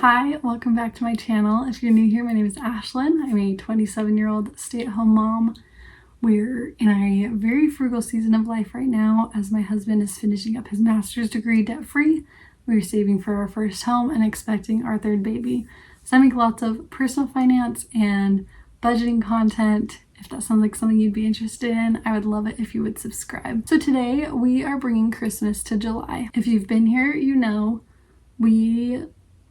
Hi, welcome back to my channel. If you're new here, my name is Ashlyn. I'm a 27-year-old stay-at-home mom. We're in a very frugal season of life right now as my husband is finishing up his master's degree debt-free. We're saving for our first home and expecting our third baby. So I make lots of personal finance and budgeting content. If that sounds like something you'd be interested in, I would love it if you would subscribe. So today we are bringing Christmas to July. If you've been here, you know we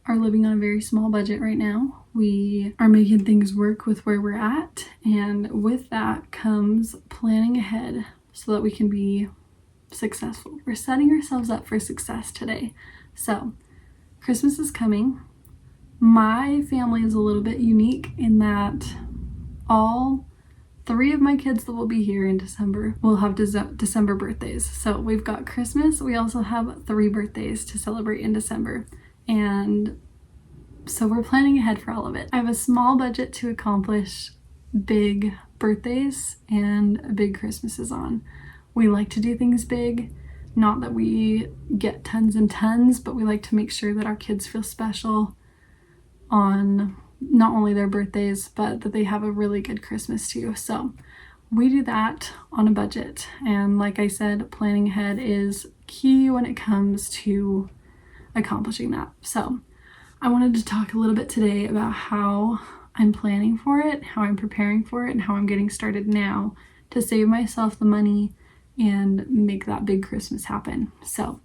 are living on a very small budget right now. We are making things work with where we're at, and with that comes planning ahead so that we can be successful. We're setting ourselves up for success today. So Christmas is coming. My family is a little bit unique in that all three of my kids that will be here in December will have December birthdays. So we've got Christmas. We also have 3 birthdays to celebrate in December. And so we're planning ahead for all of it. I have a small budget to accomplish big birthdays and big Christmases on. We like to do things big. Not that we get tons and tons, but we like to make sure that our kids feel special on not only their birthdays, but that they have a really good Christmas too. So we do that on a budget. And like I said, planning ahead is key when it comes to accomplishing that. So I wanted to talk a little bit today about how I'm planning for it, how I'm preparing for it, and how I'm getting started now to save myself the money and make that big Christmas happen. So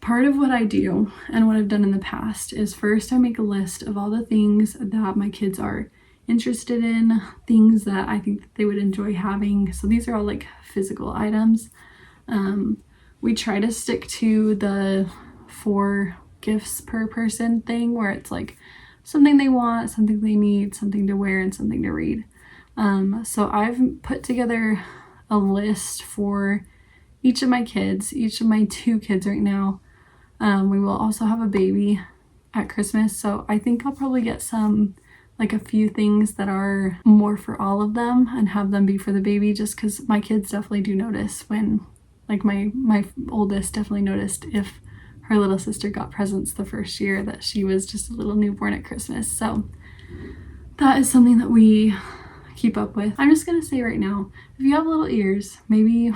part of what I do and what I've done in the past is first I make a list of all the things that my kids are interested in, things that I think that they would enjoy having. So these are all like physical items. We try to stick to the 4 gifts per person thing, where it's like something they want, something they need, something to wear, and something to read. So I've put together a list for each of my kids, each of my 2 kids right now. We will also have a baby at Christmas, so I think I'll probably get a few things that are more for all of them and have them be for the baby, just because my kids definitely do notice when, like my oldest definitely noticed if her little sister got presents the first year that she was just a little newborn at Christmas. So that is something that we keep up with. I'm just gonna say right now, if you have little ears, maybe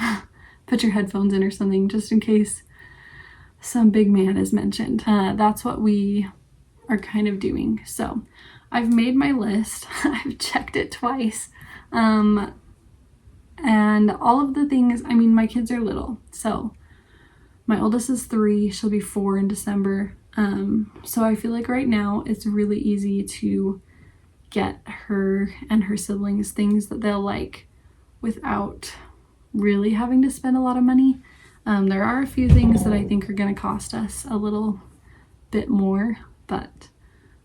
put your headphones in or something just in case some big man is mentioned. That's what we are kind of doing. So I've made my list. I've checked it twice. And all of the things, I mean, my kids are little, so my oldest is 3, she'll be 4 in December. So I feel like right now it's really easy to get her and her siblings things that they'll like without really having to spend a lot of money. There are a few things that I think are going to cost us a little bit more, but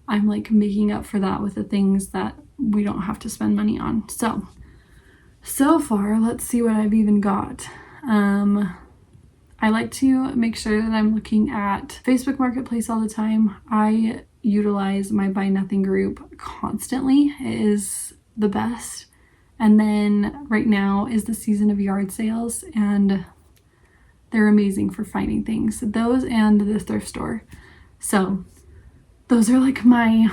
I'm like making up for that with the things that we don't have to spend money on. So far, let's see what I've even got. I like to make sure that I'm looking at Facebook Marketplace all the time. I utilize my Buy Nothing group constantly. It is the best. And then right now is the season of yard sales, and they're amazing for finding things. Those and the thrift store. So those are like my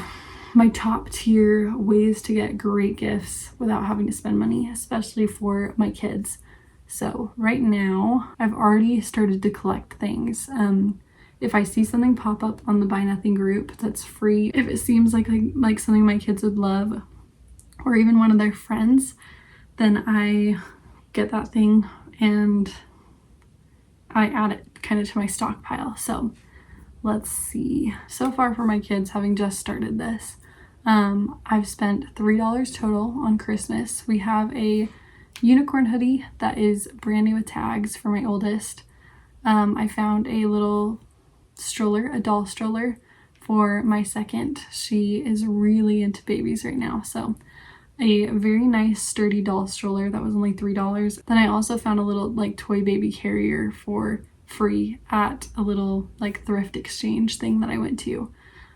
top tier ways to get great gifts without having to spend money, especially for my kids. So right now, I've already started to collect things. If I see something pop up on the Buy Nothing group that's free, if it seems like something my kids would love, or even one of their friends, then I get that thing and I add it kind of to my stockpile. So let's see. So far for my kids, having just started this, I've spent $3 total on Christmas. We have a unicorn hoodie that is brand new with tags for my oldest. I found a little stroller, a doll stroller for my second. She is really into babies right now, so a very nice sturdy doll stroller that was only $3. Then I also found a little like toy baby carrier for free at a little like thrift exchange thing that I went to.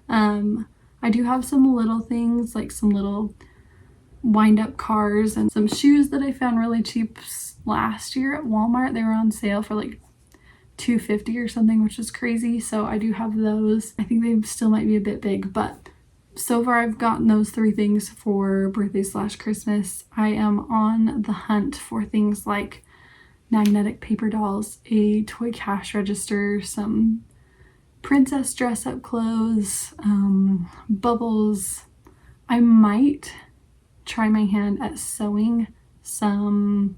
I do have some little things, like some little wind-up cars and some shoes that I found really cheap last year at Walmart. They were on sale for like 250 or something, which is crazy. So I do have those. I think they still might be a bit big, but so far I've gotten those 3 things for birthday / Christmas. I am on the hunt for things like magnetic paper dolls, a toy cash register, some princess dress up clothes, bubbles. I might try my hand at sewing some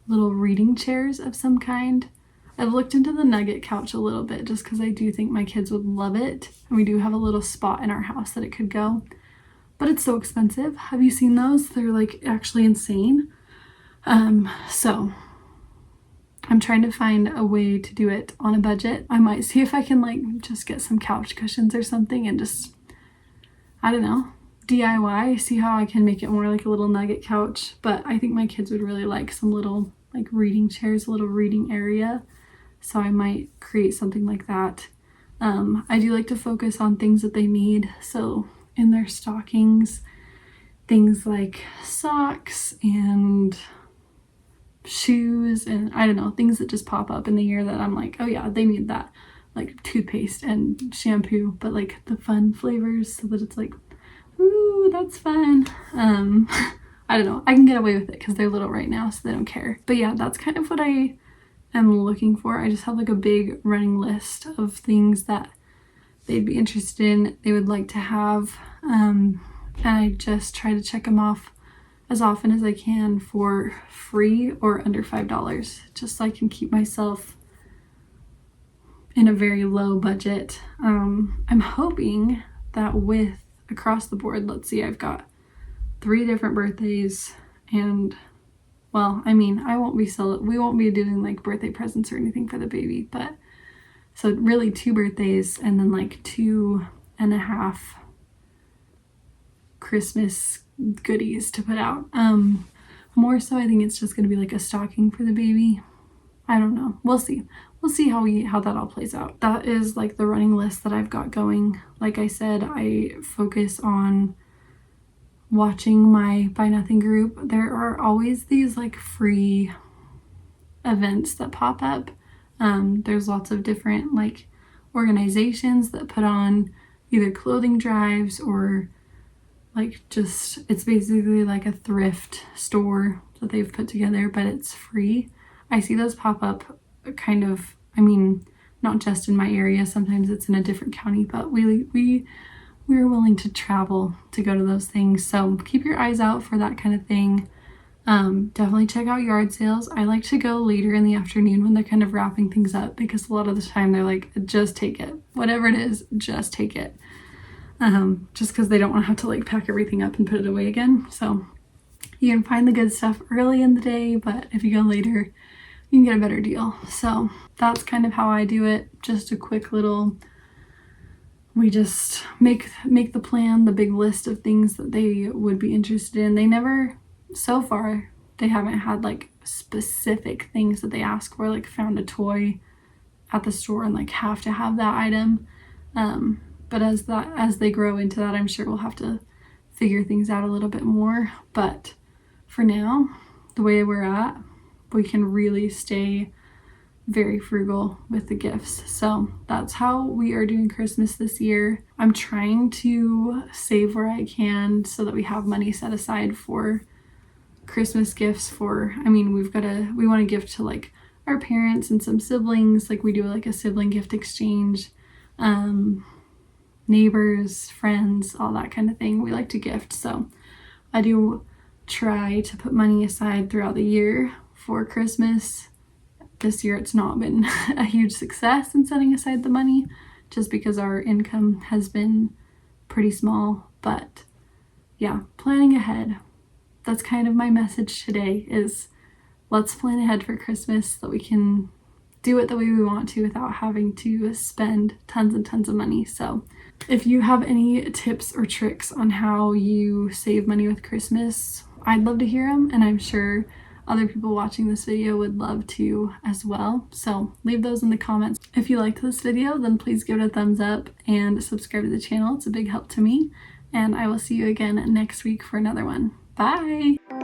little reading chairs of some kind. I've looked into the nugget couch a little bit just because I do think my kids would love it. And we do have a little spot in our house that it could go. But it's so expensive. Have you seen those? They're like actually insane. So I'm trying to find a way to do it on a budget. I might see if I can like just get some couch cushions or something and just, I don't know, DIY, see how I can make it more like a little nugget couch. But I think my kids would really like some little like reading chairs, a little reading area. So I might create something like that. I do like to focus on things that they need. So in their stockings, things like socks and shoes and I don't know, things that just pop up in the year that I'm like, oh yeah, they need that. Like toothpaste and shampoo, but like the fun flavors so that it's like, ooh, that's fun. I don't know. I can get away with it because they're little right now, so they don't care. But yeah, that's kind of what I am looking for. I just have like a big running list of things that they'd be interested in, they would like to have. And I just try to check them off as often as I can for free or under $5, just so I can keep myself in a very low budget. I'm hoping that with across the board, let's see, I've got 3 different birthdays and well, I mean, we won't be doing like birthday presents or anything for the baby, but so really 2 birthdays and then like 2.5 Christmas goodies to put out. More so I think it's just gonna be like a stocking for the baby. I don't know. We'll see. We'll see how that all plays out. That is like the running list that I've got going. Like I said, I focus on watching my Buy Nothing group. There are always these like free events that pop up. There's lots of different like organizations that put on either clothing drives or like just, it's basically like a thrift store that they've put together, but it's free. I see those pop up kind of, I mean, not just in my area, sometimes it's in a different county, but we're willing to travel to go to those things. So keep your eyes out for that kind of thing. Definitely check out yard sales. I like to go later in the afternoon when they're kind of wrapping things up because a lot of the time they're like, just take it. Whatever it is, just take it. Just because they don't want to have to like pack everything up and put it away again. So you can find the good stuff early in the day, but if you go later, you can get a better deal. So that's kind of how I do it. Just a quick little, we just make the plan, the big list of things that they would be interested in. They never, so far, they haven't had like specific things that they ask for, like found a toy at the store and like have to have that item. But as they grow into that, I'm sure we'll have to figure things out a little bit more. But for now, the way we're at, we can really stay very frugal with the gifts. So that's how we are doing Christmas this year. I'm trying to save where I can so that we have money set aside for Christmas gifts for, I mean, we want to give to like our parents and some siblings. Like we do like a sibling gift exchange, neighbors, friends, all that kind of thing. We like to gift. So I do try to put money aside throughout the year for Christmas. This year it's not been a huge success in setting aside the money just because our income has been pretty small. But yeah, planning ahead. That's kind of my message today is let's plan ahead for Christmas so that we can do it the way we want to without having to spend tons and tons of money. So if you have any tips or tricks on how you save money with Christmas, I'd love to hear them, and I'm sure other people watching this video would love to as well. So leave those in the comments. If you liked this video, then please give it a thumbs up and subscribe to the channel. It's a big help to me, and I will see you again next week for another one. Bye!